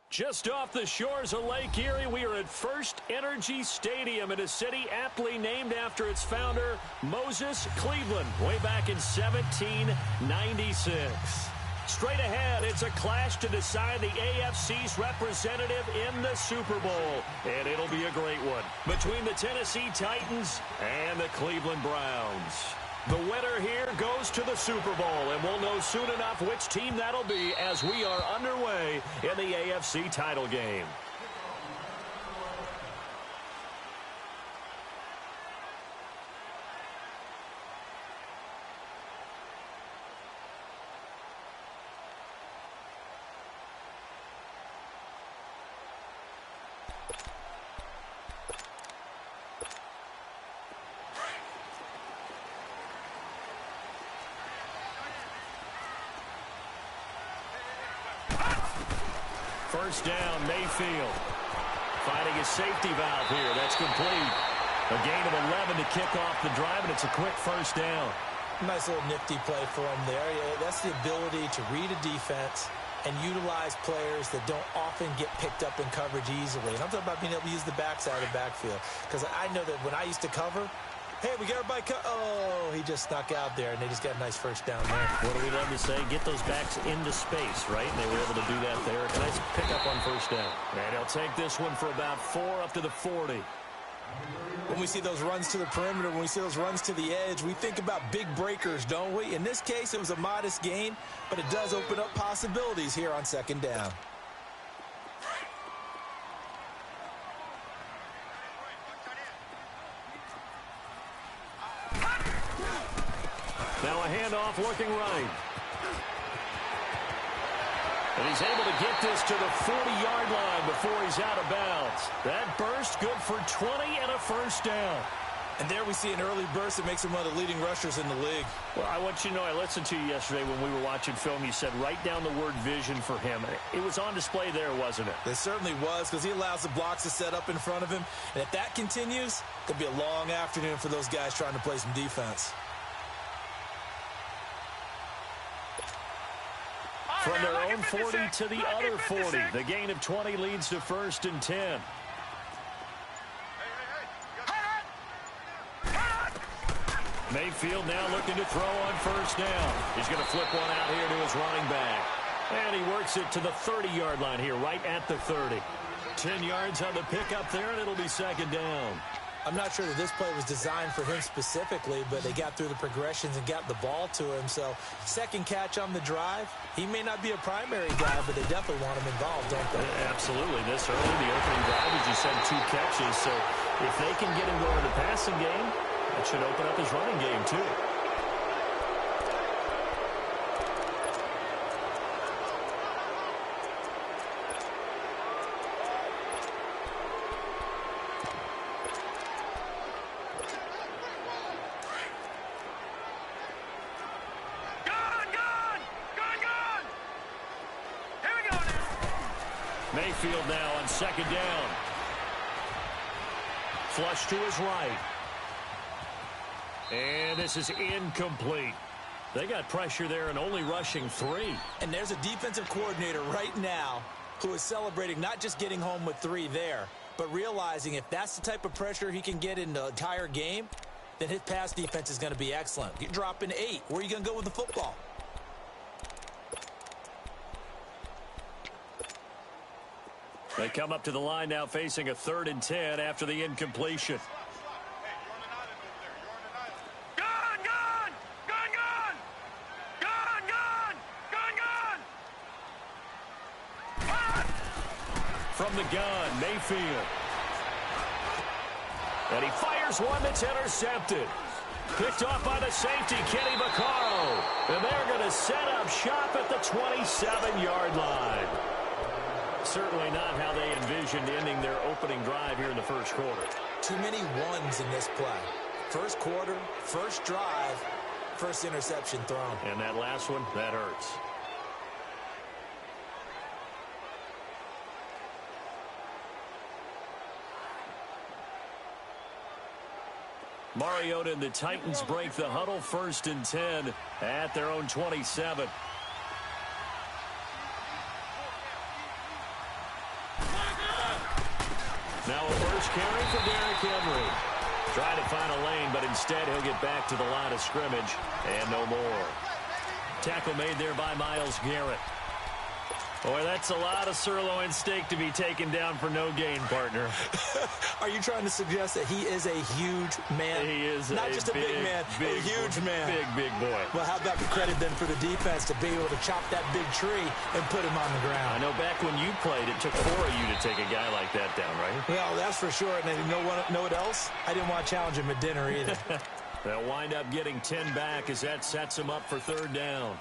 Just off the shores of Lake Erie, we are at First Energy Stadium in a city aptly named after its founder, Moses Cleveland, way back in 1796. Straight ahead, it's a clash to decide the AFC's representative in the Super Bowl, and it'll be a great one, between the Tennessee Titans and the Cleveland Browns. The winner here goes to the Super Bowl, and we'll know soon enough which team that'll be as we are underway in the AFC title game. First down, Mayfield. Finding his safety valve here. That's complete. A gain of 11 to kick off the drive, and it's a quick first down. Nice little nifty play for him there. Yeah, that's the ability to read a defense and utilize players that don't often get picked up in coverage easily. And I'm talking about being able to use the backside of the backfield. Because I know that when I used to cover, hey, we got everybody oh, he just snuck out there, and they just got a nice first down there. What do we love to say? Get those backs into space, right? And they were able to do that there. A nice pickup on first down. And he'll take this one for about 4 up to the 40. When we see those runs to the perimeter, when we see those runs to the edge, we think about big breakers, don't we? In this case, it was a modest gain, but it does open up possibilities here on second down. Now a handoff looking right. And he's able to get this to the 40-yard line before he's out of bounds. That burst good for 20 and a first down. And there we see an early burst that makes him one of the leading rushers in the league. Well, I want you to know, I listened to you yesterday when we were watching film. You said write down the word vision for him. It was on display there, wasn't it? It certainly was, because he allows the blocks to set up in front of him. And if that continues, it'll be a long afternoon for those guys trying to play some defense. From their own 40 to the other 40. The gain of 20 leads to first and 10. Mayfield now looking to throw on first down. He's going to flip one out here to his running back. And he works it to the 30-yard line here, right at the 30. 10 yards on the pickup there, and it'll be second down. I'm not sure that this play was designed for him specifically, but they got through the progressions and got the ball to him. So second catch on the drive. He may not be a primary guy, but they definitely want him involved, don't they? Absolutely. This early, the opening drive, as you said, 2 catches. So if they can get him going in the passing game, that should open up his running game too. Mayfield now on second down. Flush to his right. And this is incomplete. They got pressure there and only rushing 3. And there's a defensive coordinator right now who is celebrating not just getting home with 3 there, but realizing if that's the type of pressure he can get in the entire game, then his pass defense is going to be excellent. You're dropping 8. Where are you going to go with the football? They come up to the line now facing a 3rd and 10 after the incompletion. From the gun, Mayfield. And he fires one that's intercepted. Picked off by the safety, Kenny Vaccaro. And they're going to set up shop at the 27-yard line. Certainly not how they envisioned ending their opening drive here in the first quarter. Too many ones in this play. First quarter, first drive, first interception thrown. And that last one, that hurts. Mariota and the Titans break the huddle, 1st and 10 at their own 27. Now a first carry for Derrick Henry. Trying to find a lane, but instead he'll get back to the line of scrimmage and no more. Tackle made there by Myles Garrett. Boy, that's a lot of sirloin steak to be taken down for no gain, partner. Are you trying to suggest that he is a huge man? He is not just a big man, a huge man. Big boy. Well, how about the credit then for the defense to be able to chop that big tree and put him on the ground? I know back when you played, it took 4 of you to take a guy like that down, right? Well, that's for sure. And you know what else? I didn't want to challenge him at dinner either. They'll wind up getting 10 back as that sets them up for 3rd down.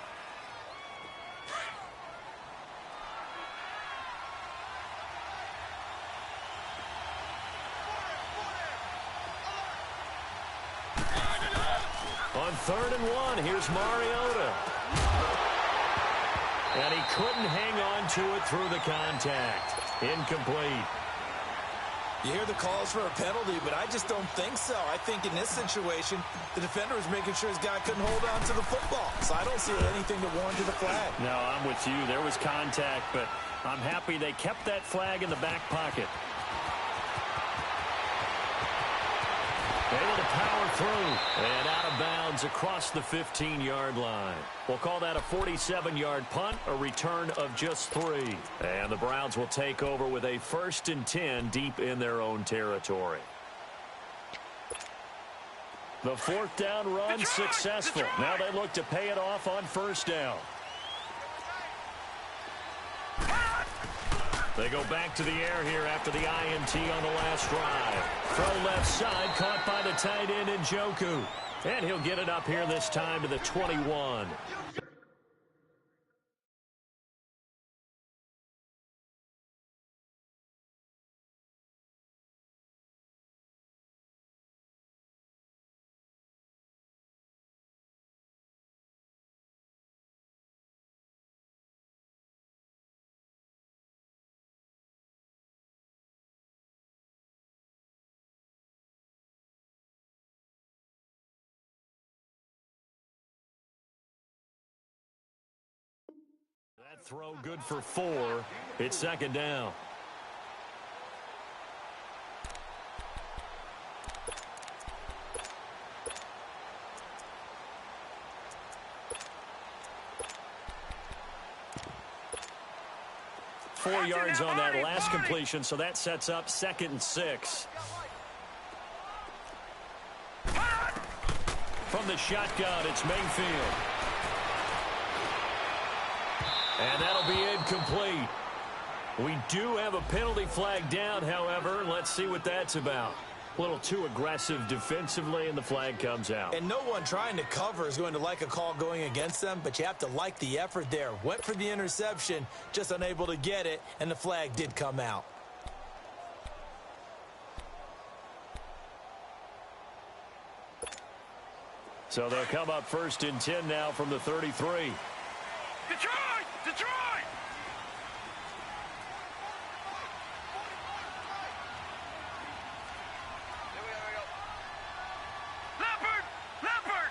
On 3rd and 1, here's Mariota. And he couldn't hang on to it through the contact. Incomplete. You hear the calls for a penalty, but I just don't think so. I think in this situation, the defender was making sure his guy couldn't hold on to the football. So I don't see anything that warranted a flag. No, I'm with you. There was contact, but I'm happy they kept that flag in the back pocket. Able to power through and out of bounds across the 15-yard line. We'll call that a 47-yard punt, a return of just 3. And the Browns will take over with a 1st and 10 deep in their own territory. The 4th down run successful. Now they look to pay it off on 1st down. They go back to the air here after the INT on the last drive. Throw left side, caught by the tight end Njoku. And he'll get it up here this time to the 21. That throw good for 4. It's 2nd down. Four yards on that last completion, so that sets up 2nd and 6. From the shotgun, it's Mayfield. And that'll be incomplete. We do have a penalty flag down, however. Let's see what that's about. A little too aggressive defensively, and the flag comes out. And no one trying to cover is going to like a call going against them, but you have to like the effort there. Went for the interception, just unable to get it, and the flag did come out. So they'll come up 1st and 10 now from the 33. Detroit! Detroit! Leopard! Leopard!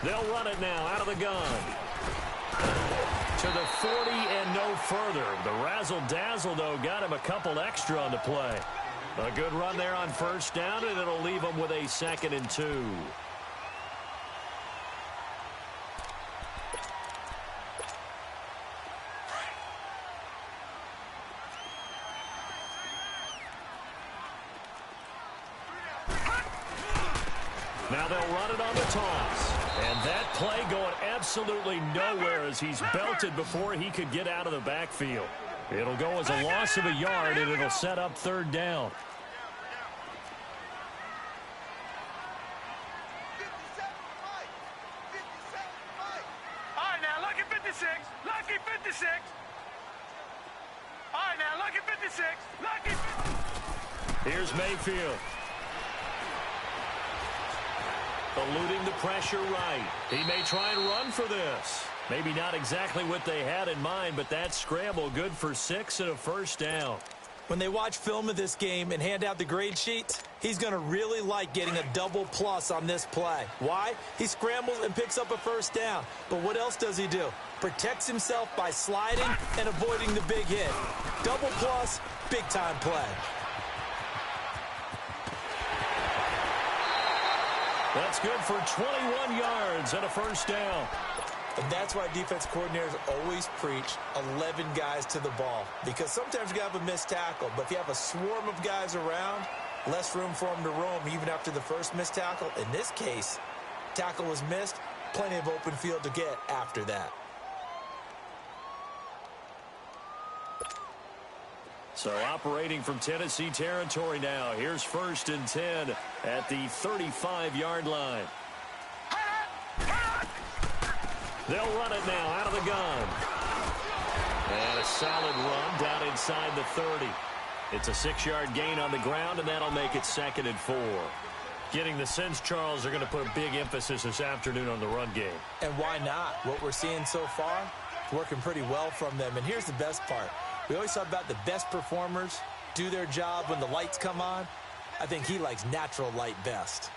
They'll run it now out of the gun. To the 40 and no further. The razzle-dazzle, though, got him a couple extra on the play. A good run there on 1st down, and it'll leave them with a 2nd and 2. Now they'll run it on the toss. And that play going absolutely nowhere as he's belted before he could get out of the backfield. It'll go as a loss of a yard, and it'll set up 3rd down. All right, now, lucky 56. Lucky 56. All right, now, lucky 56. Lucky. Here's Mayfield. Eluding the pressure right. He may try and run for this. Maybe not exactly what they had in mind, but that scramble good for 6 and a 1st down. When they watch film of this game and hand out the grade sheets, he's going to really like getting a double plus on this play. Why? He scrambles and picks up a first down. But what else does he do? Protects himself by sliding and avoiding the big hit. Double plus, big-time play. That's good for 21 yards and a first down. And that's why defense coordinators always preach 11 guys to the ball. Because sometimes you have a missed tackle. But if you have a swarm of guys around, less room for them to roam even after the first missed tackle. In this case, tackle was missed, plenty of open field to get after that. So operating from Tennessee territory now. Here's 1st and 10 at the 35-yard line. They'll run it now out of the gun. And a solid run down inside the 30. It's a 6-yard gain on the ground, and that'll make it 2nd and 4. Getting the sense, Charles, they're going to put a big emphasis this afternoon on the run game. And why not? What we're seeing so far, working pretty well from them. And here's the best part. We always talk about the best performers do their job when the lights come on. I think he likes natural light best.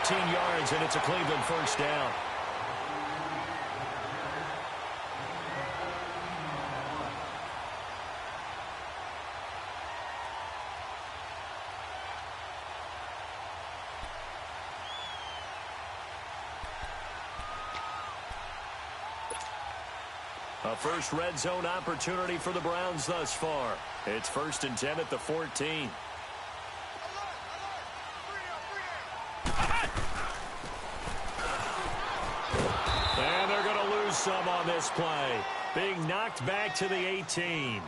Yards, and it's a Cleveland first down. A first red zone opportunity for the Browns thus far. It's 1st and 10 at the 14. Some on this play, being knocked back to the 18.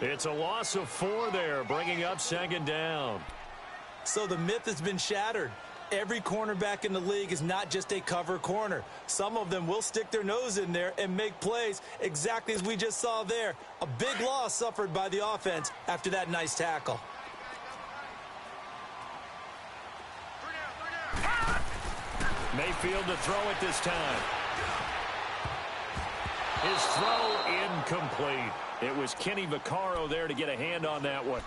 It's a loss of 4 there, bringing up 2nd down. So the myth has been shattered. Every cornerback in the league is not just a cover corner. Some of them will stick their nose in there and make plays exactly as we just saw there. A big loss suffered by the offense after that nice tackle. Mayfield to throw it this time. His throw incomplete. It was Kenny Vaccaro there to get a hand on that one.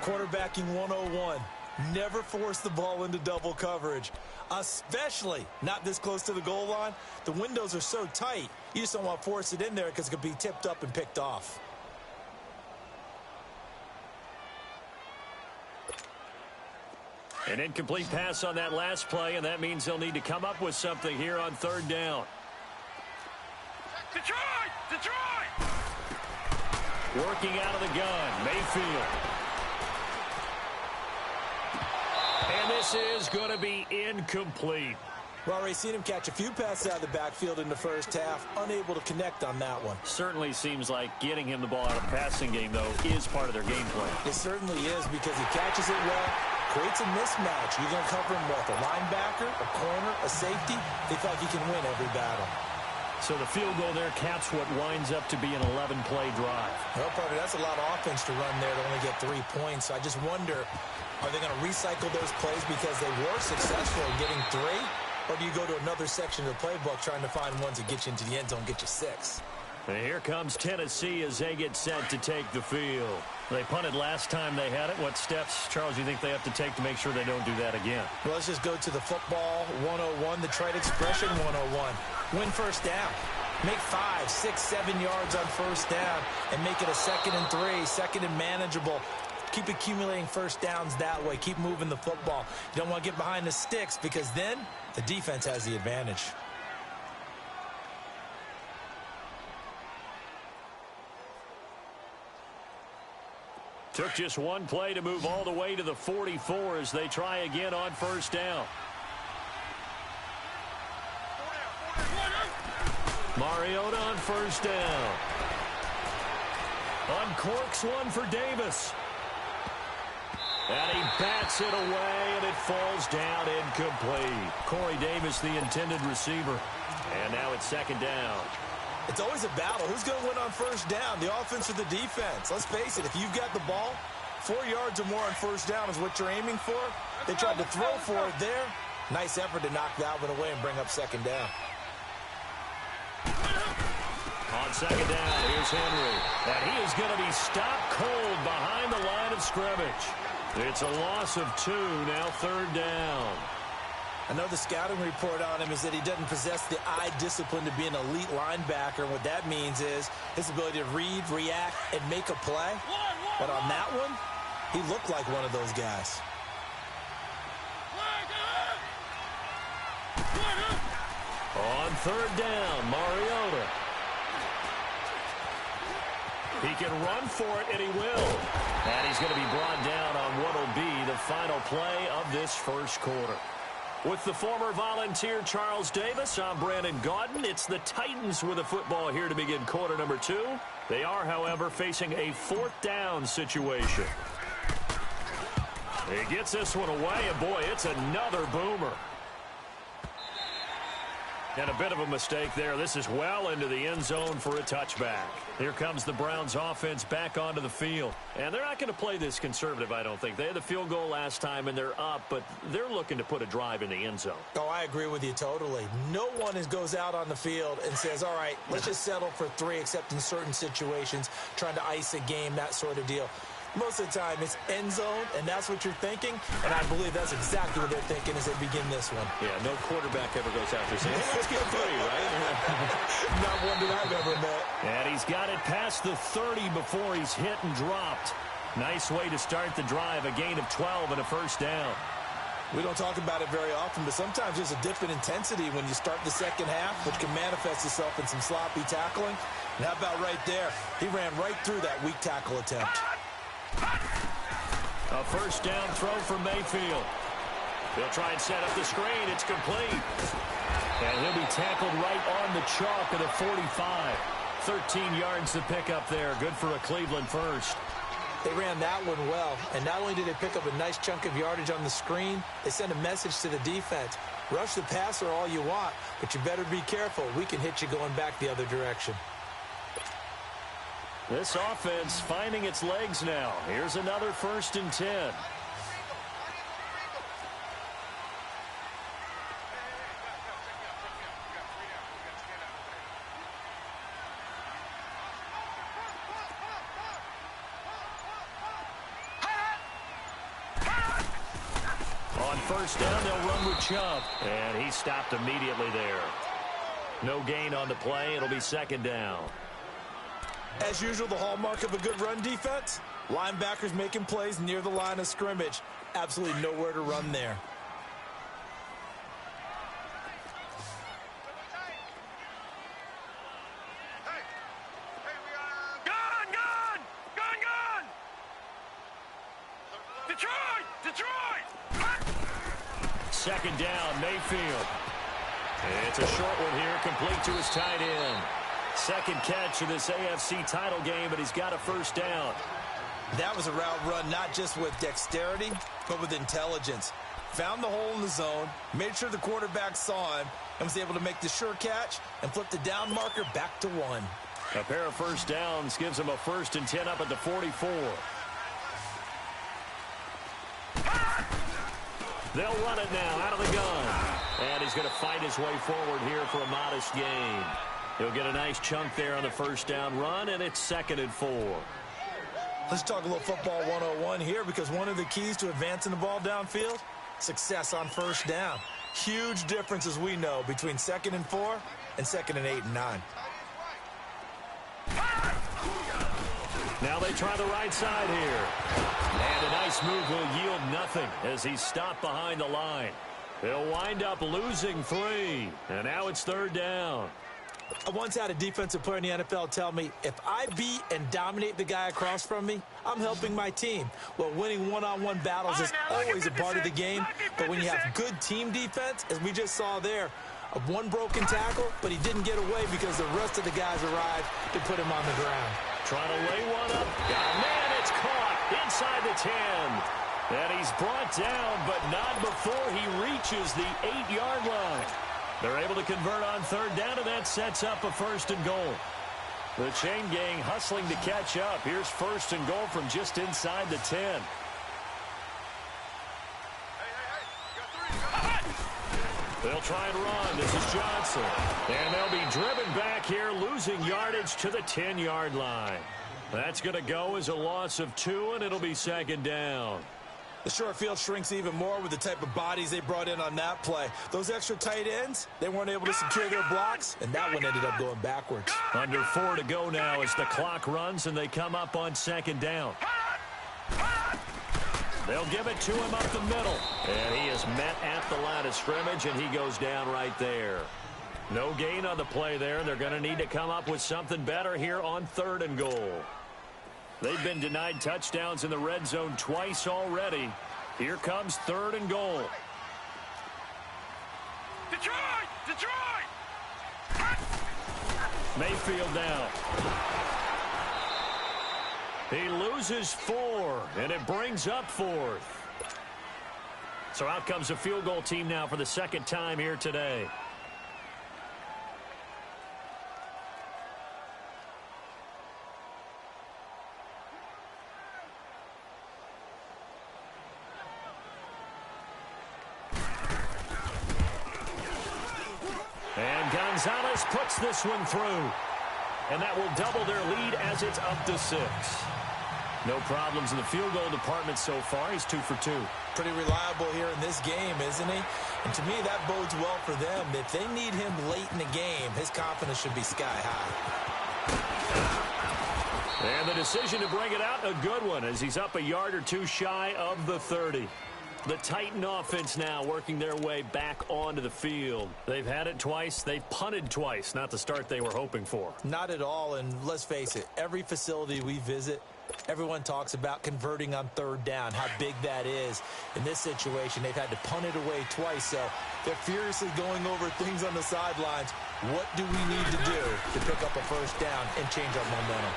Quarterbacking 101. Never force the ball into double coverage, especially not this close to the goal line. The windows are so tight, you just don't want to force it in there because it could be tipped up and picked off. An incomplete pass on that last play, and that means they'll need to come up with something here on 3rd down. Detroit! Detroit! Working out of the gun, Mayfield. And this is going to be incomplete. Well, already seen him catch a few passes out of the backfield in the first half, unable to connect on that one. Certainly seems like getting him the ball out of the passing game, though, is part of their game plan. It certainly is because he catches it well, creates a mismatch. You're going to cover him with a linebacker, a corner, a safety. They feel like he can win every battle. So the field goal there caps what winds up to be an 11-play drive. Well, probably that's a lot of offense to run there to only get 3 points. I just wonder, are they going to recycle those plays because they were successful in getting 3? Or do you go to another section of the playbook trying to find ones that get you into the end zone, get you 6? And here comes Tennessee as they get set to take the field. They punted last time they had it. What steps, Charles, do you think they have to take to make sure they don't do that again? Well, let's just go to the football 101, the trade expression 101. Win first down. Make 5, 6, 7 yards on first down and make it a 2nd and 3, 2nd and manageable. Keep accumulating first downs that way. Keep moving the football. You don't want to get behind the sticks because then the defense has the advantage. Took just one play to move all the way to the 44 as they try again on first down. Mariota on first down. Uncorks one for Davis. And he bats it away, and it falls down incomplete. Corey Davis, the intended receiver. And now it's second down. It's always a battle. Who's going to win on first down, the offense or the defense? Let's face it, if you've got the ball, 4 yards or more on first down is what you're aiming for. They tried to throw for it there. Nice effort to knock that one away and bring up second down. On second down, here's Henry. And he is going to be stopped cold behind the line of scrimmage. It's a loss of 2, now third down. I know the scouting report on him is that he doesn't possess the eye discipline to be an elite linebacker. And what that means is his ability to read, react, and make a play. But on that one, he looked like one of those guys. On third down, Mariota. He can run for it, and he will. And he's going to be brought down on what will be the final play of this first quarter. With the former Volunteer Charles Davis, I'm Brandon Gaudin. It's the Titans with the football here to begin quarter number 2. They are, however, facing a fourth down situation. He gets this one away, and boy, it's another boomer. And a bit of a mistake there. This is well into the end zone for a touchback. Here comes the Browns offense back onto the field. And they're not going to play this conservative, I don't think. They had the field goal last time, and they're up, but they're looking to put a drive in the end zone. Oh, I agree with you totally. No one goes out on the field and says, all right, let's just settle for 3, except in certain situations, trying to ice a game, that sort of deal. Most of the time, it's end zone, and that's what you're thinking. And I believe that's exactly what they're thinking as they begin this one. Yeah, no quarterback ever goes out there saying, hey, let's get 3, right? Not one that I've ever met. And he's got it past the 30 before he's hit and dropped. Nice way to start the drive, a gain of 12 and a first down. We don't talk about it very often, but sometimes there's a dip in intensity when you start the second half, which can manifest itself in some sloppy tackling. And how about right there? He ran right through that weak tackle attempt. A first down throw for Mayfield. He'll try and set up the screen. It's complete. And he'll be tackled right on the chalk at the 45. 13 yards to pick up there. Good for a Cleveland first. They ran that one well. And not only did they pick up a nice chunk of yardage on the screen, they sent a message to the defense. Rush the passer all you want, but you better be careful. We can hit you going back the other direction. This offense finding its legs now. Here's another 1st and 10. On first down, they'll run with Chubb. And he stopped immediately there. No gain on the play. It'll be second down. As usual, the hallmark of a good run defense, linebackers making plays near the line of scrimmage. Absolutely nowhere to run there. Second down, Mayfield. It's a short one here, complete to his tight end. Second catch of this AFC title game, but he's got a first down. That was a route run not just with dexterity, but with intelligence. Found the hole in the zone, made sure the quarterback saw him, and was able to make the sure catch and flip the down marker back to 1. A pair of first downs gives him a 1st and 10 up at the 44. They'll run it now out of the gun. And he's going to fight his way forward here for a modest gain. He'll get a nice chunk there on the first down run, and it's 2nd and 4. Let's talk a little football 101 here, because one of the keys to advancing the ball downfield, success on first down. Huge difference, as we know, between 2nd and 4 and 2nd and 8 and 9. Now they try the right side here. And a nice move will yield nothing as he's stopped behind the line. They'll wind up losing 3. And now it's 3rd down. I once had a defensive player in the NFL tell me, if I beat and dominate the guy across from me, I'm helping my team. Well, winning one-on-one battles is always a part of the game, but when you have good team defense, as we just saw there, one broken tackle, but he didn't get away because the rest of the guys arrived to put him on the ground. Trying to lay one up. Got a man, it's caught inside the 10. And he's brought down, but not before he reaches the 8-yard line. They're able to convert on third down, and that sets up a 1st and goal. The chain gang hustling to catch up. Here's 1st and goal from just inside the 10. They'll try and run. This is Johnson. And they'll be driven back here, losing yardage to the 10-yard line. That's going to go as a loss of 2, and it'll be 2nd down. The short field shrinks even more with the type of bodies they brought in on that play. Those extra tight ends, they weren't able to secure their blocks, and that one ended up going backwards. Under 4 to go now as the clock runs, and they come up on 2nd down. They'll give it to him up the middle. And he is met at the line of scrimmage, and he goes down right there. No gain on the play there. They're going to need to come up with something better here on 3rd and goal. They've been denied touchdowns in the red zone twice already. Here comes 3rd and goal. Detroit! Detroit! Mayfield down. He loses 4, and it brings up 4th. So out comes a field goal team now for the 2nd time here today. And Gonzalez puts this one through. And that will double their lead as it's up to 6. No problems in the field goal department so far. He's 2 for 2. Pretty reliable here in this game, isn't he? And to me, that bodes well for them. If they need him late in the game, his confidence should be sky high. And the decision to bring it out, a good one, as he's up a yard or 2 shy of the 30. The Titan offense now working their way back onto the field. They've had it twice. They've punted twice. Not the start they were hoping for. Not at all, and let's face it, every facility we visit, everyone talks about converting on 3rd down, how big that is. In this situation, they've had to punt it away twice, so they're furiously going over things on the sidelines. What do we need to do to pick up a 1st down and change our momentum?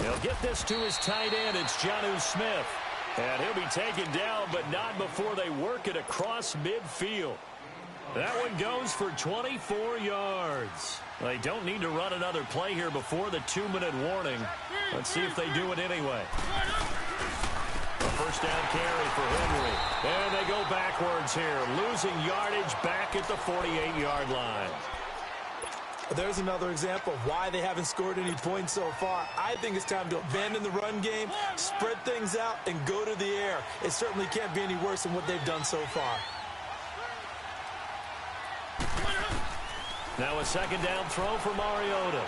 He'll get this to his tight end. It's Jonnu Smith. And he'll be taken down, but not before they work it across midfield. That one goes for 24 yards. They don't need to run another play here before the 2-minute warning. Let's see if they do it anyway. A 1st down carry for Henry. And they go backwards here, losing yardage back at the 48-yard line. There's another example of why they haven't scored any points so far. I think it's time to abandon the run game, spread things out, and go to the air. It certainly can't be any worse than what they've done so far. Now a 2nd down throw for Mariota.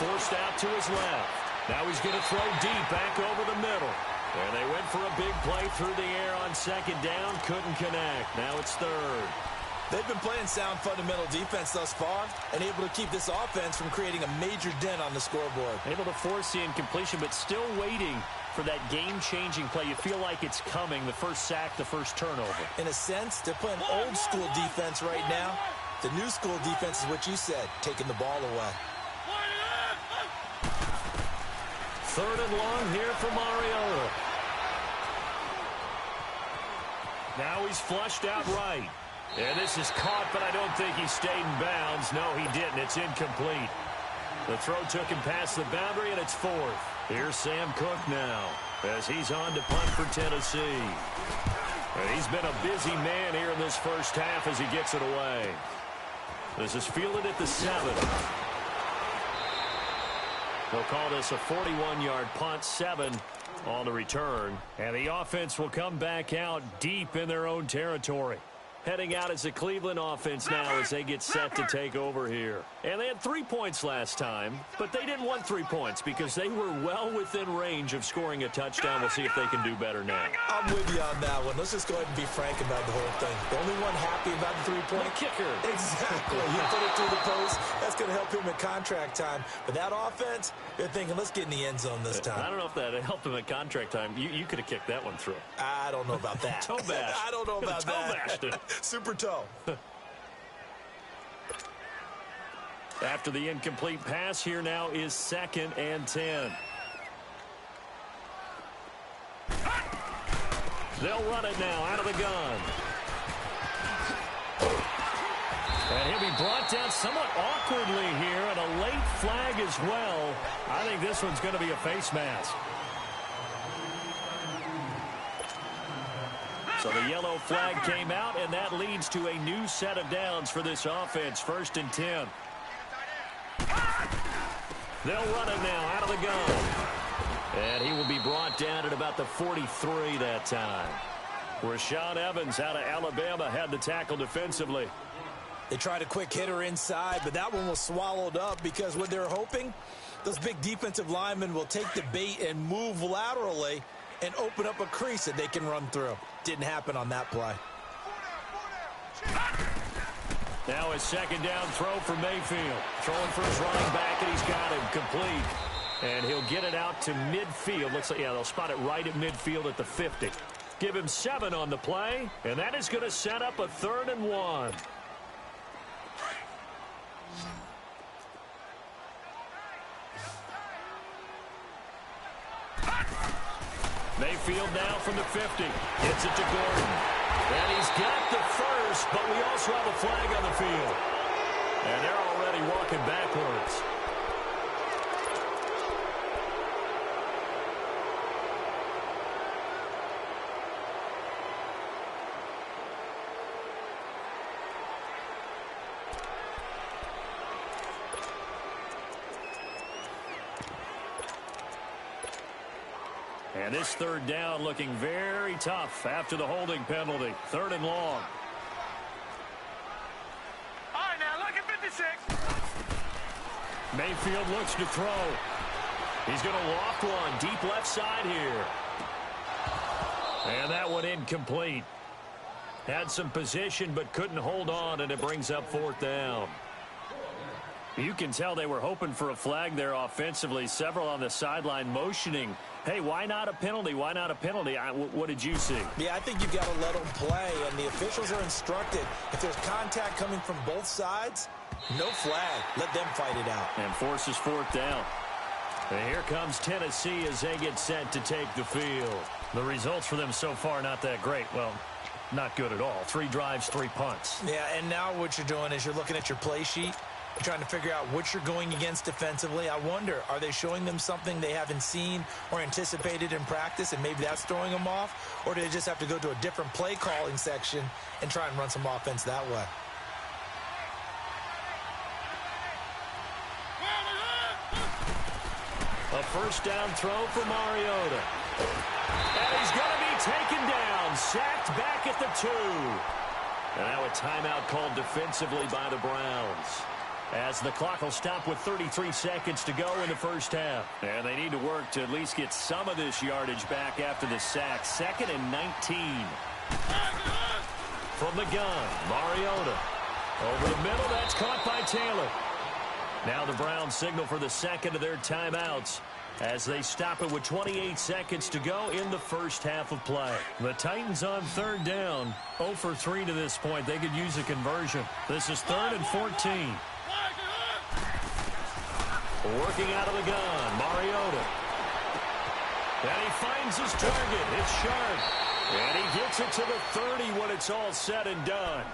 Forced out to his left. Now he's going to throw deep back over the middle. And they went for a big play through the air on 2nd down. Couldn't connect. Now it's 3rd. They've been playing sound fundamental defense thus far and able to keep this offense from creating a major dent on the scoreboard. Able to force the incompletion, but still waiting for that game-changing play. You feel like it's coming, the first sack, the first turnover. In a sense, they're playing old-school defense right now. The new-school defense is what you said, taking the ball away. 3rd and long here for Mariota. Now he's flushed out right. And this is caught, but I don't think he stayed in bounds. No, he didn't. It's incomplete. The throw took him past the boundary, and it's 4th. Here's Sam Cook now as he's on to punt for Tennessee. And he's been a busy man here in this first half as he gets it away. This is fielded at the 7. They'll call this a 41-yard punt, 7 on the return. And the offense will come back out deep in their own territory. Heading out as the Cleveland offense now as they get set to take over here. And they had 3 points last time, but they didn't want 3 points because they were well within range of scoring a touchdown. We'll see if they can do better now. I'm with you on that one. Let's just go ahead and be frank about the whole thing. The only one happy about the 3-point kicker. Exactly. You put it through the post. That's going to help him at contract time. But that offense, they're thinking, let's get in the end zone this time. I don't know if that helped him at contract time. You could have kicked that one through. I don't know about that. Toe bash. I don't know about that. Toe bashed it. Super toe. After the incomplete pass, here now is 2nd and 10. They'll run it now out of the gun. And he'll be brought down somewhat awkwardly here, and a late flag as well. I think this one's going to be a face mask. So the yellow flag came out, and that leads to a new set of downs for this offense. 1st and 10. They'll run it now out of the gun. And he will be brought down at about the 43 that time. Rashaan Evans out of Alabama had the tackle defensively. They tried a quick hitter inside, but that one was swallowed up because what they're hoping, those big defensive linemen will take the bait and move laterally and open up a crease that they can run through. Didn't happen on that play. Now a 2nd down throw for Mayfield. Throwing for his running back, and he's got him complete. And he'll get it out to midfield. Looks like, yeah, they'll spot it right at midfield at the 50. Give him 7 on the play, and that is going to set up a 3rd and 1. Mayfield now from the 50. Gets it to Gordon. And he's got the first, but we also have a flag on the field. And they're already walking backwards. And this 3rd down looking very tough after the holding penalty. 3rd and long. All right, now look at 56. Mayfield looks to throw. He's going to loft one deep left side here. And that one incomplete. Had some position but couldn't hold on, and it brings up 4th down. You can tell they were hoping for a flag there offensively. Several on the sideline motioning, hey, why not a penalty? Why not a penalty? What did you see? Yeah, I think you've got to let them play, and the officials are instructed. If there's contact coming from both sides, no flag. Let them fight it out. And forces 4th down. And here comes Tennessee as they get set to take the field. The results for them so far not that great. Well, not good at all. 3 drives, 3 punts. Yeah, and now what you're doing is you're looking at your play sheet. You're trying to figure out what you're going against defensively. I wonder, are they showing them something they haven't seen or anticipated in practice, and maybe that's throwing them off? Or do they just have to go to a different play calling section and try and run some offense that way? A 1st down throw for Mariota. And he's going to be taken down, sacked back at the 2. And now a timeout called defensively by the Browns, as the clock will stop with 33 seconds to go in the 1st half. And they need to work to at least get some of this yardage back after the sack. 2nd and 19. From the gun, Mariota. Over the middle, that's caught by Taylor. Now the Browns signal for the 2nd of their timeouts as they stop it with 28 seconds to go in the 1st half of play. The Titans on 3rd down, 0 for 3 to this point. They could use a conversion. This is 3rd and 14. Working out of the gun, Mariota. And he finds his target. It's Sharp. And he gets it to the 30 when it's all said and done.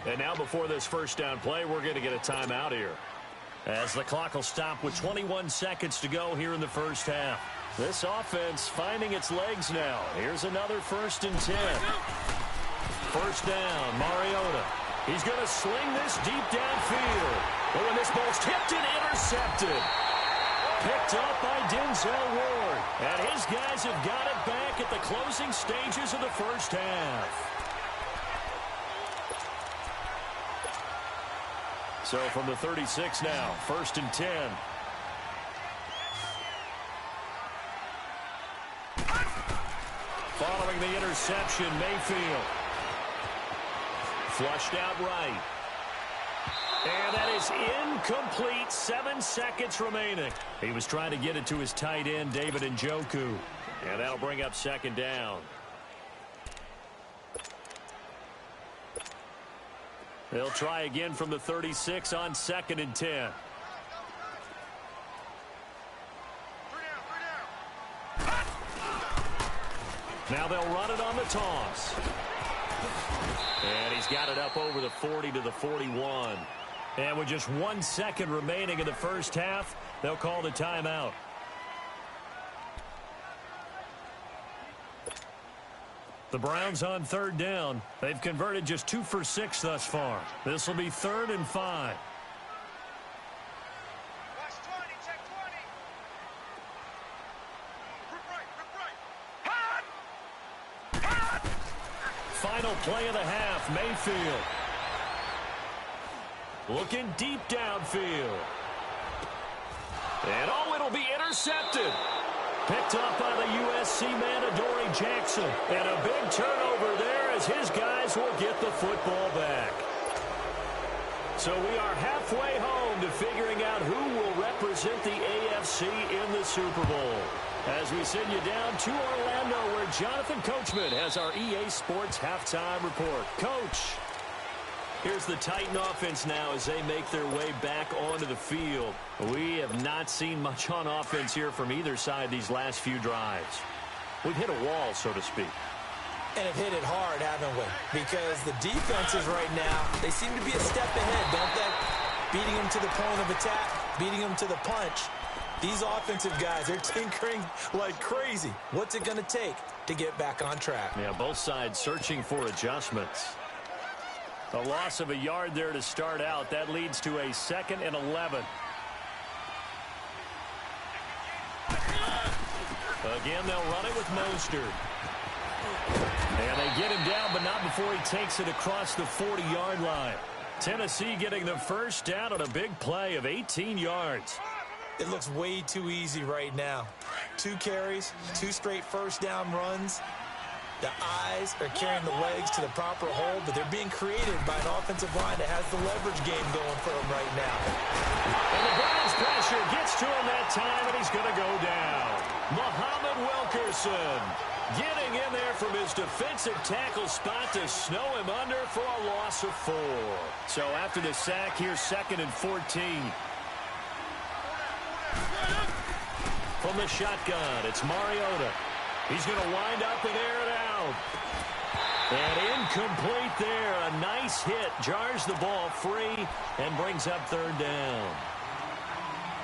And now before this 1st down play, we're going to get a timeout here, as the clock will stop with 21 seconds to go here in the 1st half. This offense finding its legs now. Here's another 1st and 10. 1st down, Mariota. He's going to sling this deep downfield. But when this ball's tipped and intercepted. Picked up by Denzel Ward. And his guys have got it back at the closing stages of the 1st half. So from the 36 now, 1st and 10. Following the interception, Mayfield. Flushed out right. And that is incomplete. 7 seconds remaining. He was trying to get it to his tight end, David Njoku. And that'll bring up 2nd down. They'll try again from the 36 on 2nd and 10. Now they'll run it on the toss. And he's got it up over the 40 to the 41. And with just 1 second remaining in the first half, they'll call the timeout. The Browns on third down. They've converted just 2 for 6 thus far. This will be 3rd and 5. Watch 20, check 20. Rip right. Hot! Final play of the half, Mayfield. Looking deep downfield. And it'll be intercepted. Picked off by the USC man, Adoree Jackson. And a big turnover there as his guys will get the football back. So we are halfway home to figuring out who will represent the AFC in the Super Bowl. As we send you down to Orlando, where Jonathan Coachman has our EA Sports halftime report. Coach, here's the Titan offense now as they make their way back onto the field. We have not seen much on offense here from either side these last few drives. We've hit a wall, so to speak. And have hit it hard, haven't we? Because the defenses right now, they seem to be a step ahead, don't they? Beating them to the point of attack, beating them to the punch. These offensive guys, they're tinkering like crazy. What's it going to take to get back on track? Yeah, both sides searching for adjustments. A loss of a yard there to start out. That leads to a 2nd and 11. Again, they'll run it with Mostert. And they get him down, but not before he takes it across the 40-yard line. Tennessee getting the first down on a big play of 18 yards. It looks way too easy right now. 2 carries, 2 straight first down runs. The eyes are carrying the legs to the proper hold, but they're being created by an offensive line that has the leverage game going for them right now. And the Browns pressure gets to him that time, and he's going to go down. Muhammad Wilkerson getting in there from his defensive tackle spot to snow him under for a loss of 4. So after the sack, here's 2nd and 14. From the shotgun, it's Mariota. He's going to wind up and air it out. And incomplete there. A nice hit. Jars the ball free and brings up 3rd down.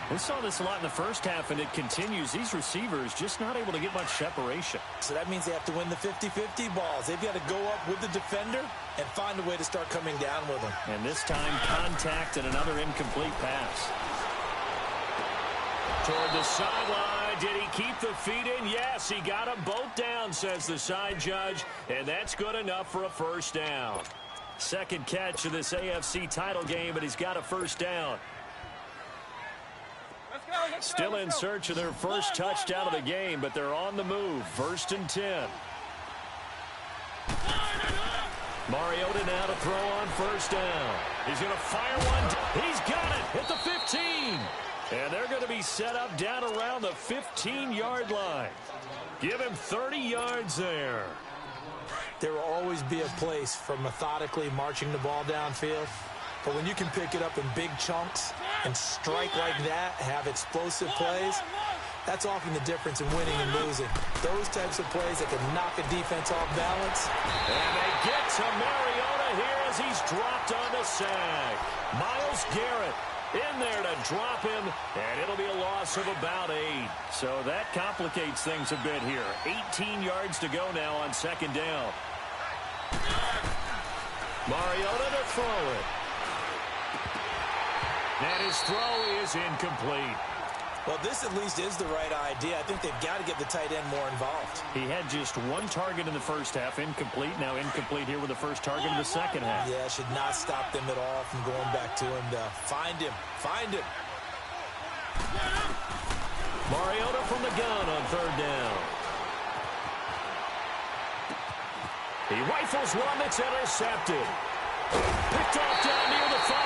We saw this a lot in the first half, and it continues. These receivers just not able to get much separation. So that means they have to win the 50-50 balls. They've got to go up with the defender and find a way to start coming down with them. And this time, contact and another incomplete pass. Toward the sideline. Did he keep the feet in? Yes, he got them both down, says the side judge. And that's good enough for a first down. 2nd catch of this AFC title game, and he's got a first down. Still in search of their first touchdown of the game, but they're on the move. 1st and 10. Mariota now to throw on 1st down. He's going to fire one. He's got it at the 15. And they're going to be set up down around the 15-yard line. Give him 30 yards there. There will always be a place for methodically marching the ball downfield. But when you can pick it up in big chunks and strike like that, have explosive plays, that's often the difference in winning and losing. Those types of plays that can knock a defense off balance. And they get to Mariota here as he's dropped on the sack. Myles Garrett in there to drop him, and it'll be a loss of about 8. So that complicates things a bit here. 18 yards to go now on 2nd down. Mariota to throw it. And his throw is incomplete. Well, this at least is the right idea. I think they've got to get the tight end more involved. He had just 1 target in the first half, incomplete. Now incomplete here with the first target in the second half. Yeah, should not stop them at all from going back to him to find him. Find him. Mariota from the gun on 3rd down. He rifles one that's intercepted. Picked off down near the 5.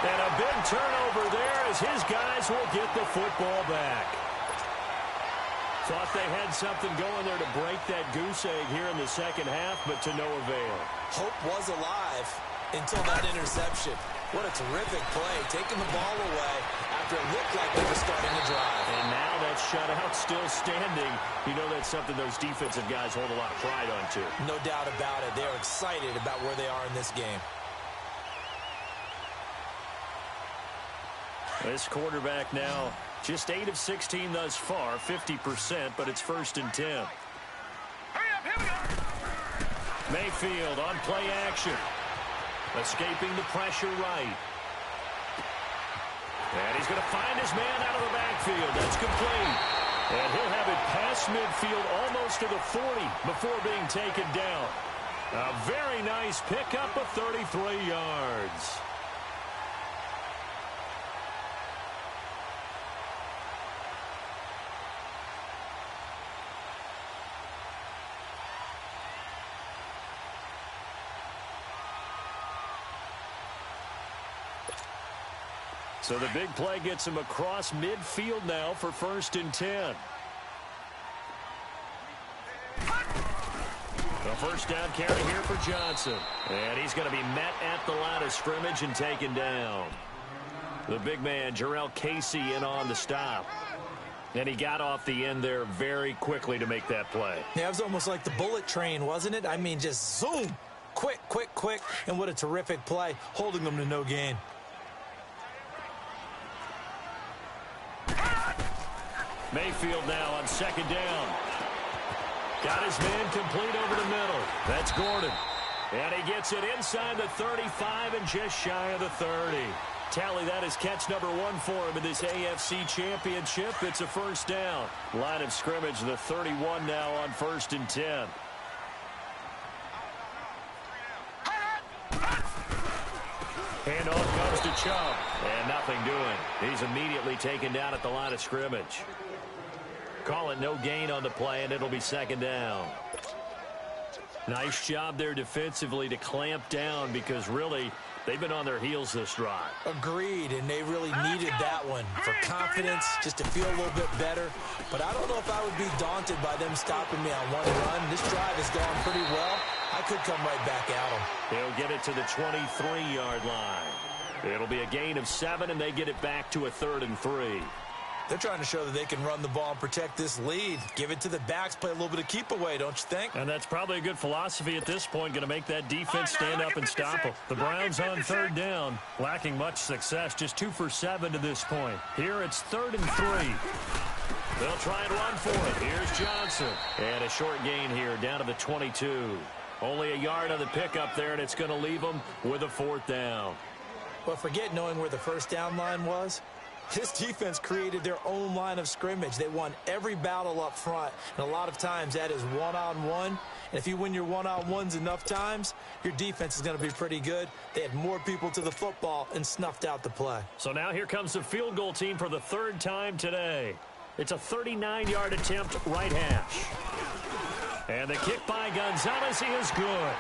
And a big turnover there as his guys will get the football back. Thought they had something going there to break that goose egg here in the second half, but to no avail. Hope was alive until that interception. What a terrific play, taking the ball away after after it looked like they were starting to drive. And now that shutout still standing. You know that's something those defensive guys hold a lot of pride on, too. No doubt about it. They're excited about where they are in this game. This quarterback now just 8 of 16 thus far, 50%, but it's 1st and 10. Hurry up, here we go. Mayfield on play action. Escaping the pressure right. And he's going to find his man out of the backfield. That's complete. And he'll have it past midfield almost to the 40 before being taken down. A very nice pickup of 33 yards. So the big play gets him across midfield now for 1st and 10. The first down carry here for Johnson. And he's going to be met at the line of scrimmage and taken down. The big man, Jarrell Casey, in on the stop. And he got off the end there very quickly to make that play. Yeah, it was almost like the bullet train, wasn't it? I mean, just zoom. Quick, quick, quick. And what a terrific play, holding them to no gain. Mayfield now on 2nd down. Got his man complete over the middle. That's Gordon. And he gets it inside the 35 and just shy of the 30. Tally, that is catch number 1 for him in this AFC Championship. It's a 1st down. Line of scrimmage, the 31 now on 1st and 10. Handoff comes to Chubb. And nothing doing. He's immediately taken down at the line of scrimmage. Call it no gain on the play, and it'll be 2nd down. Nice job there defensively to clamp down because really they've been on their heels this drive. Agreed, and they really needed that one for confidence, just to feel a little bit better. But I don't know if I would be daunted by them stopping me on one run. This drive has gone pretty well. I could come right back at them. He'll get it to the 23-yard line. It'll be a gain of 7, and they get it back to a 3rd and 3. They're trying to show that they can run the ball and protect this lead. Give it to the backs, play a little bit of keep away, don't you think? And that's probably a good philosophy at this point, going to make that defense stand up and stop them. The Browns on 3rd down, lacking much success, just 2 for 7 to this point. Here it's 3rd and 3. They'll try and run for it. Here's Johnson. And a short gain here down to the 22. Only a yard on the pickup there, and it's going to leave them with a 4th down. Well, forget knowing where the first down line was. This defense created their own line of scrimmage. They won every battle up front, and a lot of times that is one-on-one. And if you win your one-on-ones enough times, your defense is going to be pretty good. They had more people to the football and snuffed out the play. So now here comes the field goal team for the 3rd time today. It's a 39-yard attempt, right hash. And the kick by Gonzalez is good.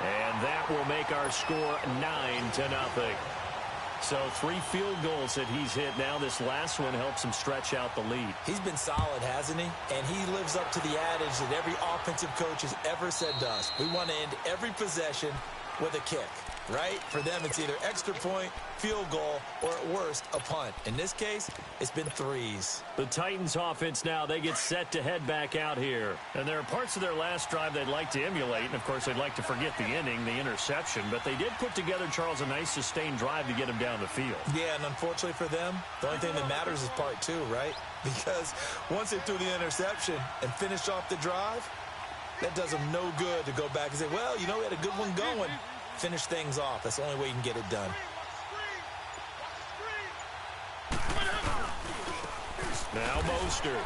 And that will make our score 9-0. So 3 field goals that he's hit now. This last one helps him stretch out the lead. He's been solid, hasn't he? And he lives up to the adage that every offensive coach has ever said to us. We want to end every possession with a kick, right? For them, it's either extra point, field goal, or at worst, a punt. In this case, it's been 3s. The Titans offense now, they get set to head back out here. And there are parts of their last drive they'd like to emulate. And, of course, they'd like to forget the inning, the interception. But they did put together, Charles, a nice sustained drive to get him down the field. Yeah, and unfortunately for them, the only thing that matters is part 2, right? Because once they threw the interception and finished off the drive, that does them no good to go back and say, well, you know, we had a good one going. Finish things off. That's the only way you can get it done. Now Mostert.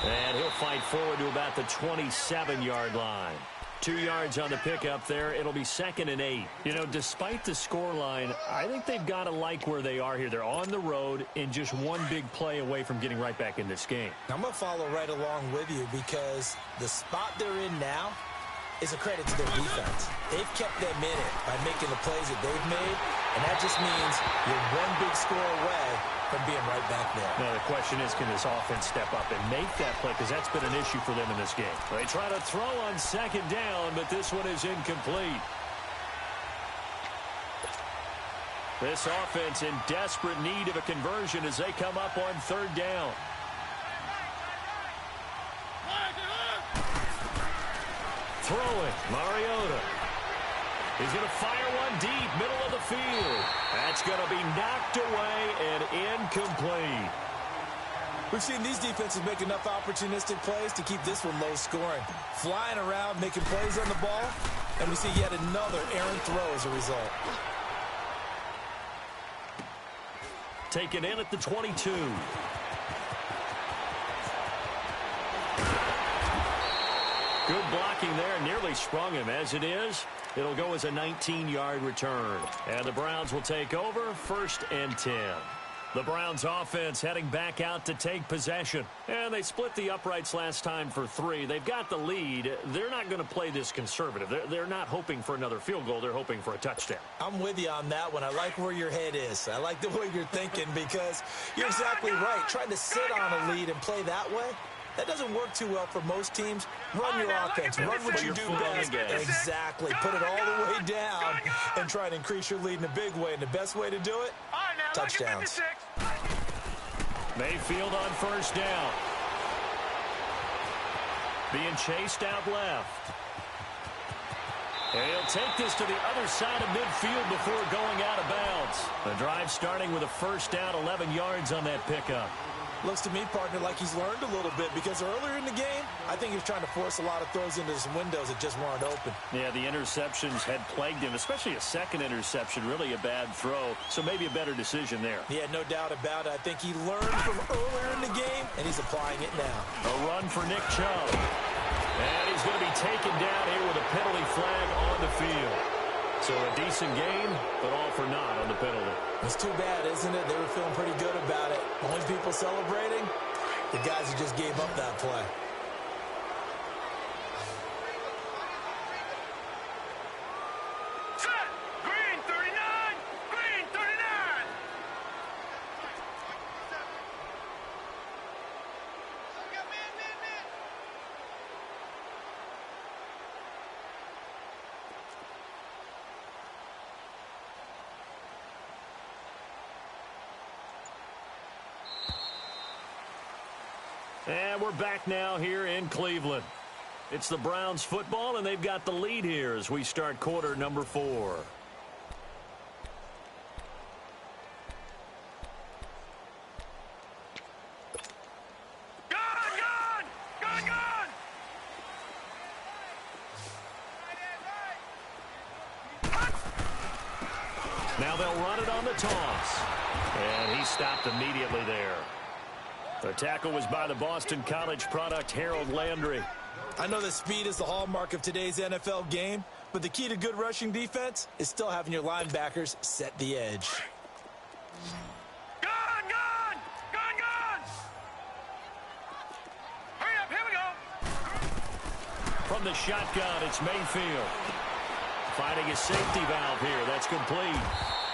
And he'll fight forward to about the 27-yard line. 2 yards on the pickup there. It'll be 2nd and 8. You know, despite the scoreline, I think they've got to like where they are here. They're on the road and just one big play away from getting right back in this game. I'm going to follow right along with you because the spot they're in now is a credit to their defense. They've kept them in it by making the plays that they've made, and that just means you're one big score away from being right back there. Now, the question is, can this offense step up and make that play? Because that's been an issue for them in this game. They try to throw on 2nd down, but this one is incomplete. This offense in desperate need of a conversion as they come up on third down. Throwing, Mariota. He's going to fire one deep, middle of the field. That's going to be knocked away and incomplete. We've seen these defenses make enough opportunistic plays to keep this one low scoring. Flying around, making plays on the ball, and we see yet another errant throw as a result. Taken in at the 22. Good blocking there. Nearly sprung him. As it is, it'll go as a 19-yard return. And the Browns will take over 1st and 10. The Browns offense heading back out to take possession. And they split the uprights last time for 3. They've got the lead. They're not going to play this conservative. They're not hoping for another field goal. They're hoping for a touchdown. I'm with you on that one. I like where your head is. I like the way you're thinking because you're exactly right. Trying to sit on a lead and play that way, that doesn't work too well for most teams. Run your offense. Run what you do best. Exactly. Put it all the way down and try to increase your lead in a big way. And the best way to do it, touchdowns. Mayfield on 1st down. Being chased out left. And he'll take this to the other side of midfield before going out of bounds. The drive starting with a 1st down, 11 yards on that pickup. Looks to me, partner, like he's learned a little bit because earlier in the game, I think he was trying to force a lot of throws into some windows that just weren't open. Yeah, the interceptions had plagued him, especially a second interception, really a bad throw. So maybe a better decision there. Yeah, no doubt about it. I think he learned from earlier in the game, and he's applying it now. A run for Nick Chubb. And he's going to be taken down here with a penalty flag on the field. So a decent game, but all for naught on the penalty. It's too bad, isn't it? They were feeling pretty good about it. Only people celebrating, the guys who just gave up that play. Set! Green 39! Green 39! And we're back now here in Cleveland. It's the Browns football, and they've got the lead here as we start quarter number 4. Now they'll run it on the toss. And he stopped immediately there. The tackle was by the Boston College product, Harold Landry. I know that speed is the hallmark of today's NFL game, but the key to good rushing defense is still having your linebackers set the edge. Gone! Hurry up, here we go! From the shotgun, it's Mayfield. Finding a safety valve here. That's complete.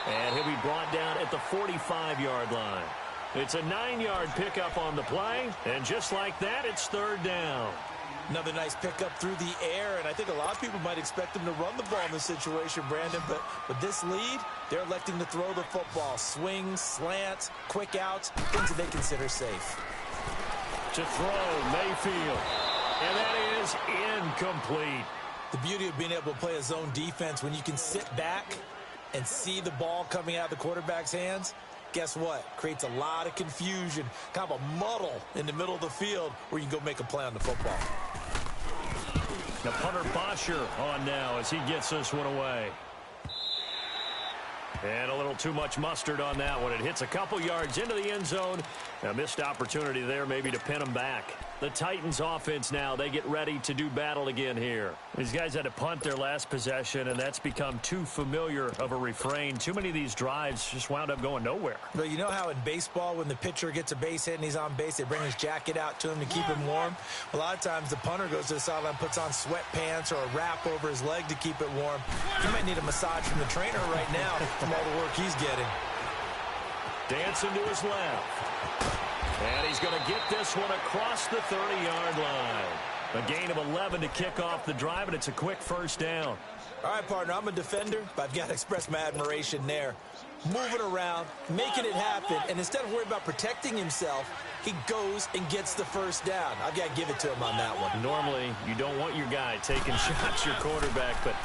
And he'll be brought down at the 45-yard line. It's a 9-yard pickup on the play, and just like that, it's 3rd down. Another nice pickup through the air, and I think a lot of people might expect them to run the ball in this situation, Brandon, but with this lead, they're electing to throw the football. Swings, slants, quick outs, things that they consider safe. To throw, Mayfield, and that is incomplete. The beauty of being able to play a zone defense when you can sit back and see the ball coming out of the quarterback's hands, guess what? Creates a lot of confusion, kind of a muddle in the middle of the field where you can go make a play on the football. Now punter Bosher on now as he gets this one away. And a little too much mustard on that one. It hits a couple yards into the end zone. A missed opportunity there maybe to pin him back. The Titans offense now, they get ready to do battle again here. These guys had to punt their last possession, and that's become too familiar of a refrain. Too many of these drives just wound up going nowhere. But you know how in baseball when the pitcher gets a base hit and he's on base, they bring his jacket out to him to keep him warm? A lot of times the punter goes to the sideline, puts on sweatpants or a wrap over his leg to keep it warm. He might need a massage from the trainer right now from all the work he's getting. Dancing to his left. And he's going to get this one across the 30-yard line. A gain of 11 to kick off the drive, and it's a quick 1st down. All right, partner, I'm a defender, but I've got to express my admiration there. moving around, making it happen, and instead of worrying about protecting himself, he goes and gets the first down. I've got to give it to him on that one. Normally, you don't want your guy taking shots, your quarterback, but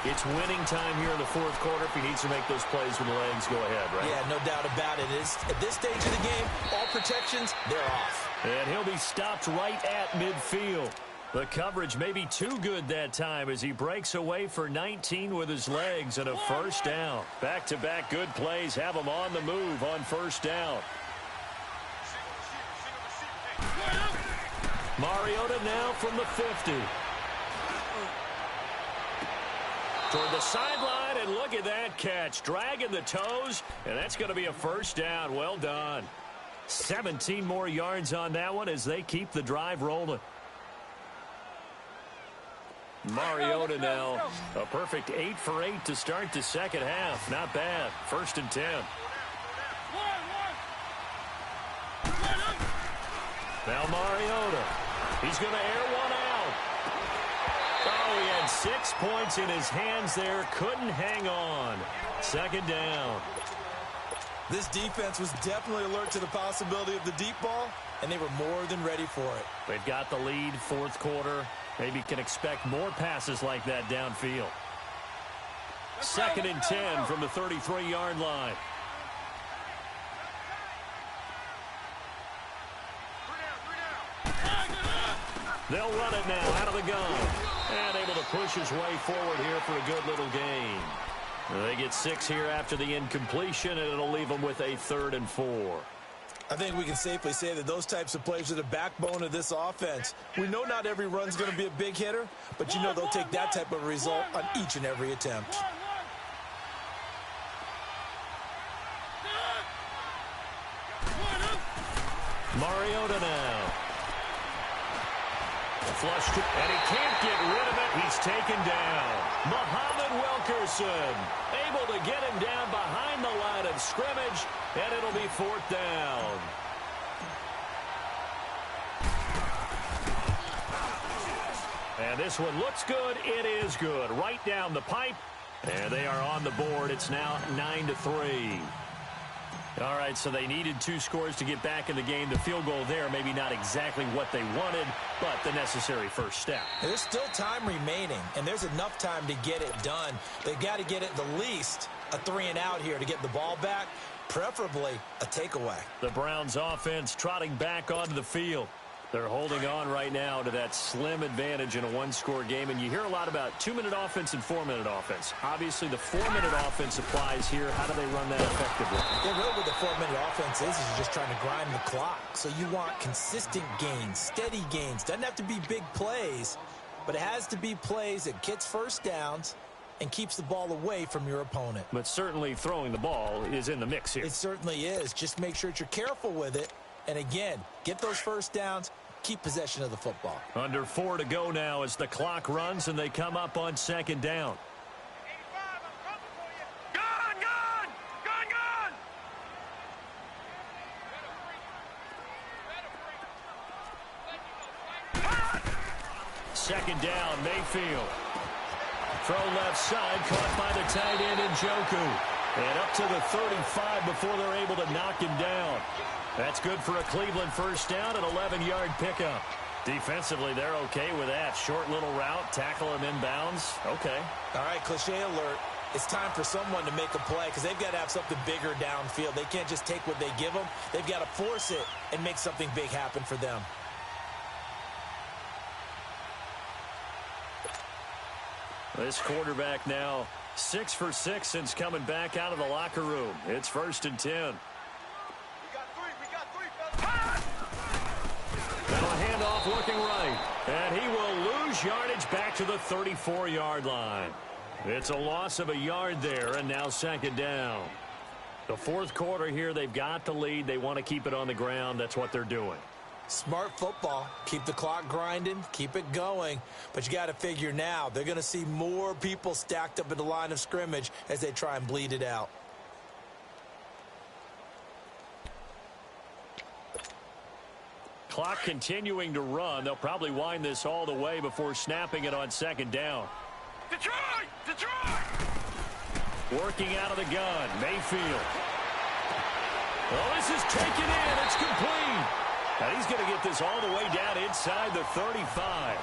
it's winning time here in the fourth quarter. If he needs to make those plays with the legs, go ahead, right? Yeah, no doubt about it. At this stage of the game, all protections, they're off. And he'll be stopped right at midfield. The coverage may be too good that time as he breaks away for 19 with his legs and a first down. Back-to-back good plays have him on the move on first down. Mariota now from the 50. Toward the sideline, and look at that catch. Dragging the toes, and that's going to be a first down. Well done. 17 more yards on that one as they keep the drive rolling. Mariota now a perfect 8 for 8 to start the second half. Not bad. 1st and 10. Now Mariota. He's going to air one out. Oh, he had 6 points in his hands there. Couldn't hang on. 2nd down. This defense was definitely alert to the possibility of the deep ball, and they were more than ready for it. They've got the lead, fourth quarter. Maybe can expect more passes like that downfield. 2nd and 10 from the 33-yard line. They'll run it now out of the gun. And able to push his way forward here for a good little gain. They get 6 here after the incompletion, and it'll leave them with a 3rd and 4. I think we can safely say that those types of plays are the backbone of this offense. We know not every run's going to be a big hitter, but you know they'll take that type of result on each and every attempt. Mariota now. Flushed, and he can't get rid of it. He's taken down. Muhammad Wilkerson able to get him down behind the line of scrimmage, and it'll be 4th down. And this one looks good. It is good. Right down the pipe, and they are on the board. It's now 9-3. All right, so they needed 2 scores to get back in the game. The field goal there, maybe not exactly what they wanted, but the necessary first step. There's still time remaining, and there's enough time to get it done. They've got to get it the least a 3-and-out here to get the ball back, preferably a takeaway. The Browns offense trotting back onto the field. They're holding on right now to that slim advantage in a 1-score game. And you hear a lot about 2-minute offense and 4-minute offense. Obviously, the 4-minute offense applies here. How do they run that effectively? Yeah, really what the 4-minute offense is you're just trying to grind the clock. So you want consistent gains, steady gains. Doesn't have to be big plays, but it has to be plays that gets first downs and keeps the ball away from your opponent. But certainly throwing the ball is in the mix here. It certainly is. Just make sure that you're careful with it. And again, get those first downs, keep possession of the football. Under 4 to go now as the clock runs and they come up on 2nd down. Gun, gun! Gun, gun! 2nd down, Mayfield. Throw left side, caught by the tight end Njoku. And up to the 35 before they're able to knock him down. That's good for a Cleveland first down, an 11-yard pickup. Defensively, they're okay with that. Short little route, tackle him inbounds. Okay. All right, cliche alert. It's time for someone to make a play because they've got to have something bigger downfield. They can't just take what they give them. They've got to force it and make something big happen for them. This quarterback now 6 for 6 since coming back out of the locker room. It's 1st and 10. We got three, fellas. Now a handoff looking right. And he will lose yardage back to the 34-yard line. It's a loss of a yard there, and now 2nd down. The fourth quarter here, they've got the lead. They want to keep it on the ground. That's what they're doing. Smart football. Keep the clock grinding. Keep it going. But you got to figure now, they're going to see more people stacked up at the line of scrimmage as they try and bleed it out. Clock continuing to run. They'll probably wind this all the way before snapping it on 2nd down. Detroit! Detroit! Working out of the gun, Mayfield. Well, this is taken in. It's complete. And he's going to get this all the way down inside the 35.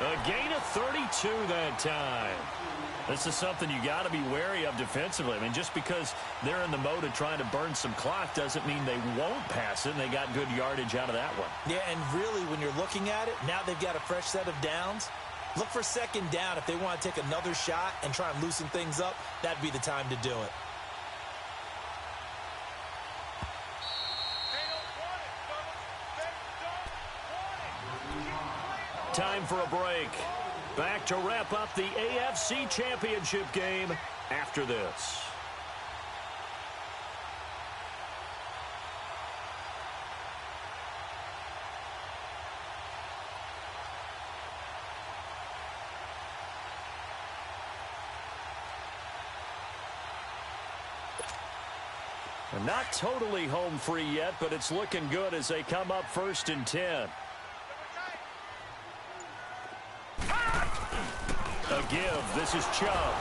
A gain of 32 that time. This is something you got to be wary of defensively. I mean, just because they're in the mode of trying to burn some clock doesn't mean they won't pass it, and they got good yardage out of that one. Yeah, and really, when you're looking at it, now they've got a fresh set of downs. Look for second down. If they want to take another shot and try and loosen things up, that'd be the time to do it. Time for a break. Back to wrap up the AFC Championship game after this. Not totally home free yet, but it's looking good as they come up 1st and 10. A give. This is Chubb.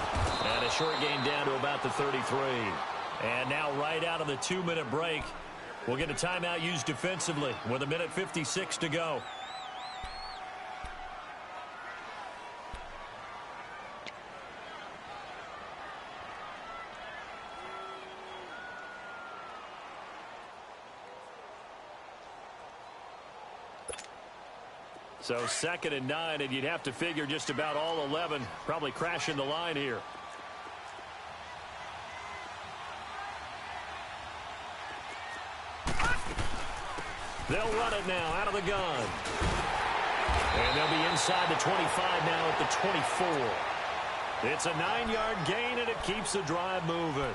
And a short gain down to about the 33. And now right out of the 2-minute break, we'll get a timeout used defensively with 1:56 to go. So 2nd and 9, and you'd have to figure just about all 11 probably crashing the line here. They'll run it now out of the gun. And they'll be inside the 25 now at the 24. It's a 9-yard gain, and it keeps the drive moving.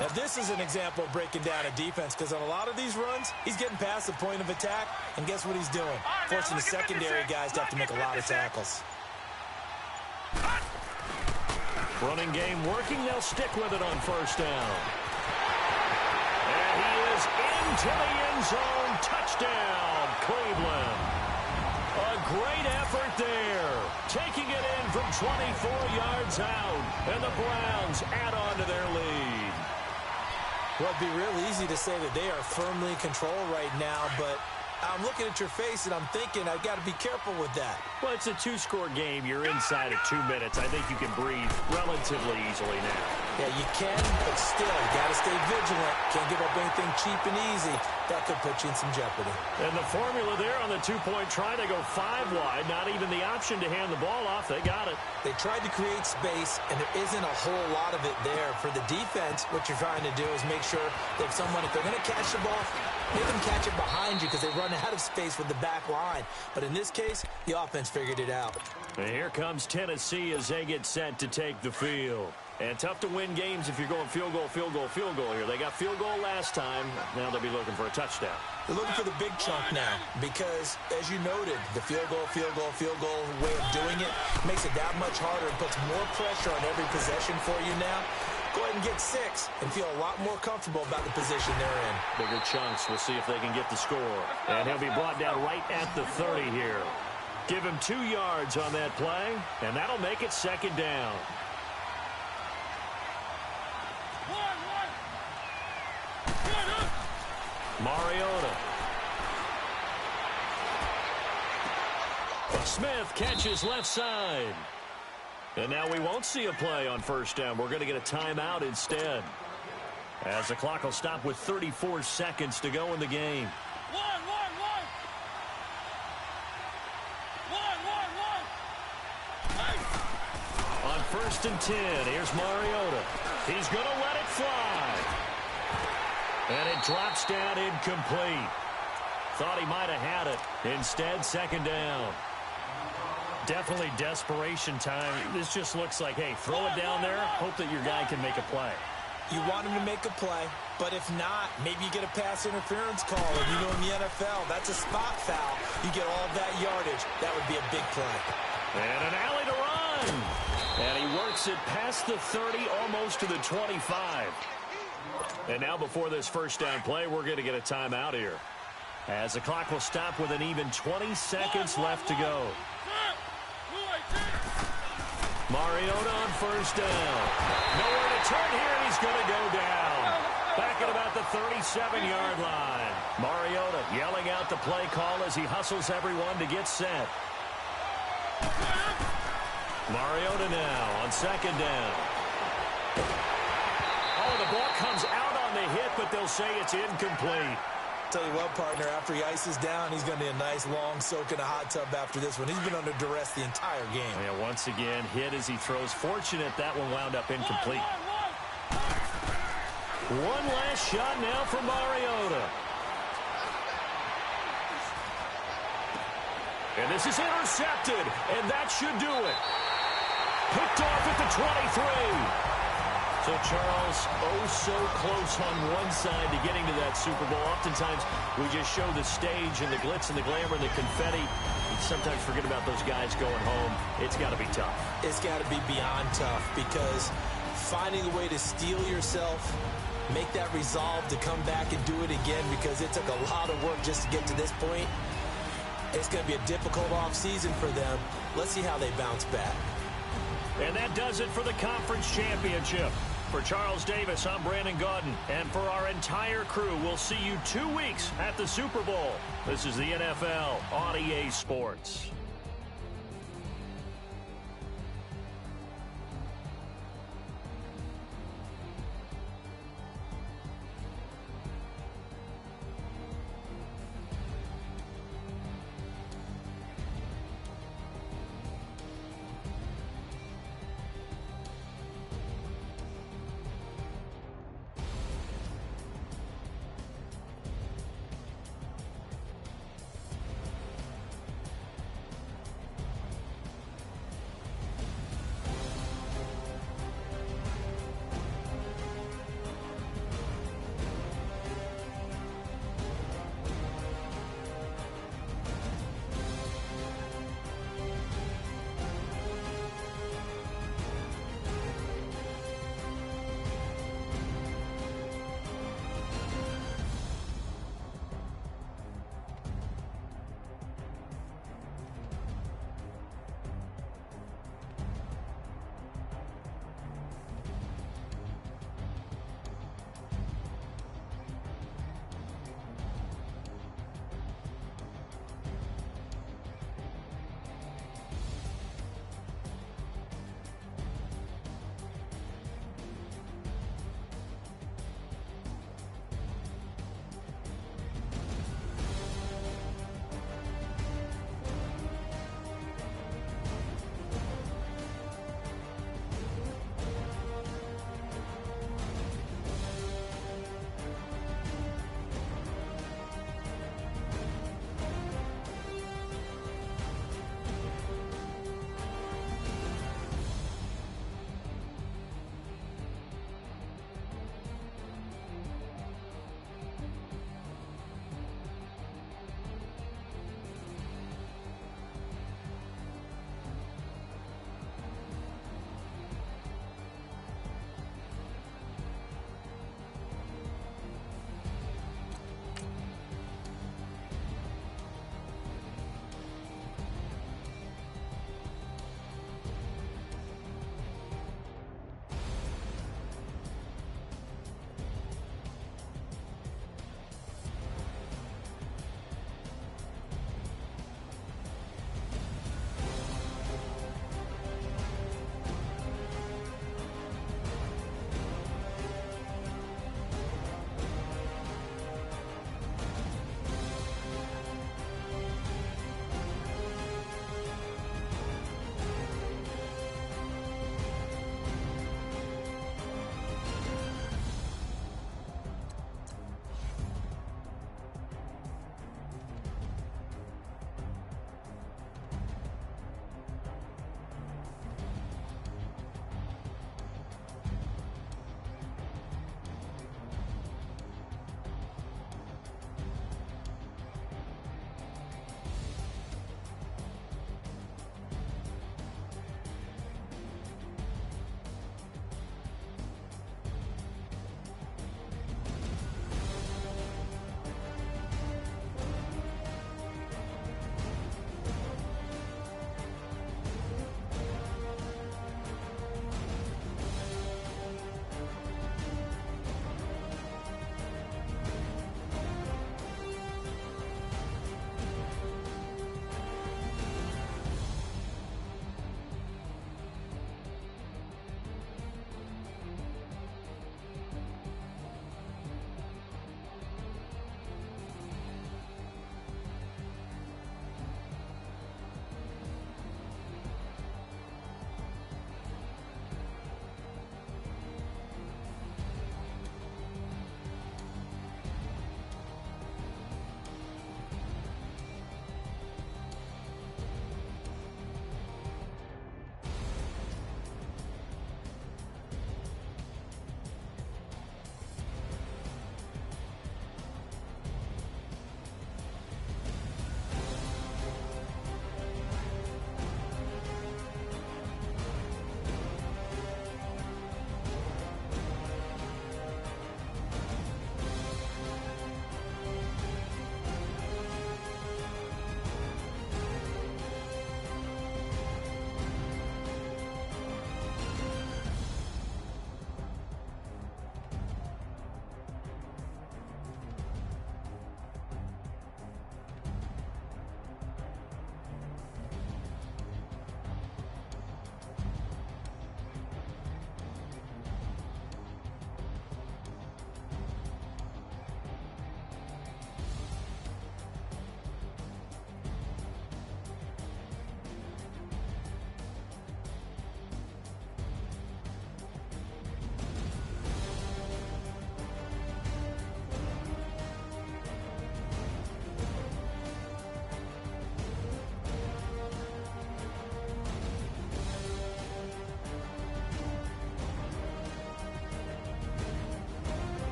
Now, this is an example of breaking down a defense, because on a lot of these runs, he's getting past the point of attack, and guess what he's doing? Forcing the secondary guys to have to make a lot of tackles. Running game working. They'll stick with it on 1st down. And he is into the end zone. Touchdown, Cleveland. A great effort there. Taking it in from 24 yards out, and the Browns add on to their lead. Well, it'd be real easy to say that they are firmly in control right now, but I'm looking at your face and I'm thinking I've got to be careful with that. Well, it's a 2-score game. You're inside of 2 minutes. I think you can breathe relatively easily now. Yeah, you can, but still, you got to stay vigilant. Can't give up anything cheap and easy. That could put you in some jeopardy. And the formula there on the 2-point try, they go 5 wide. Not even the option to hand the ball off. They got it. They tried to create space, and there isn't a whole lot of it there. For the defense, what you're trying to do is make sure that someone, if they're going to catch the ball, make them catch it behind you because they run out of space with the back line. But in this case, the offense figured it out. And here comes Tennessee as they get set to take the field. And tough to win games if you're going field goal, field goal, field goal here. They got field goal last time. Now they'll be looking for a touchdown. They're looking for the big chunk now because, as you noted, the field goal way of doing it makes it that much harder. It puts more pressure on every possession for you now. Go ahead and get 6 and feel a lot more comfortable about the position they're in. Bigger chunks. We'll see if they can get the score. And he'll be brought down right at the 30 here. Give him 2 yards on that play, and that'll make it 2nd down. Mariota. Smith catches left side. And now we won't see a play on 1st down. We're going to get a timeout instead, as the clock will stop with 34 seconds to go in the game. On 1st and 10, here's Mariota. He's going to let it fly. And it drops down incomplete. Thought he might have had it. Instead, 2nd down. Definitely desperation time. This just looks like, hey, throw it down there, hope that your guy can make a play. You want him to make a play, but if not, maybe you get a pass interference call. And you know in the NFL, that's a spot foul. You get all that yardage. That would be a big play. And an alley to run. And he works it past the 30, almost to the 25. And now before this 1st down play, we're going to get a timeout here, as the clock will stop with an even 20 seconds left to go. Mariota on 1st down. Nowhere to return here, and he's going to go down. Back at about the 37-yard line. Mariota yelling out the play call as he hustles everyone to get set. Mariota now on second down. Oh, the ball comes out on the hit, but they'll say it's incomplete. Tell you what, partner, after he ices down, he's going to need a nice long soak in a hot tub after this one. He's been under duress the entire game. Yeah, once again, hit as he throws. Fortunate that one wound up incomplete. One last shot now for Mariota. And this is intercepted, and that should do it. Picked off at the 23. So Charles, oh so close on one side to getting to that Super Bowl. Oftentimes, we just show the stage and the glitz and the glamour and the confetti. We sometimes forget about those guys going home. It's got to be tough. It's got to be beyond tough because finding a way to steel yourself, make that resolve to come back and do it again because it took a lot of work just to get to this point. It's going to be a difficult offseason for them. Let's see how they bounce back. And that does it for the conference championship. For Charles Davis, I'm Brandon Gaudin. And for our entire crew, we'll see you 2 weeks at the Super Bowl. This is the NFL on EA Sports.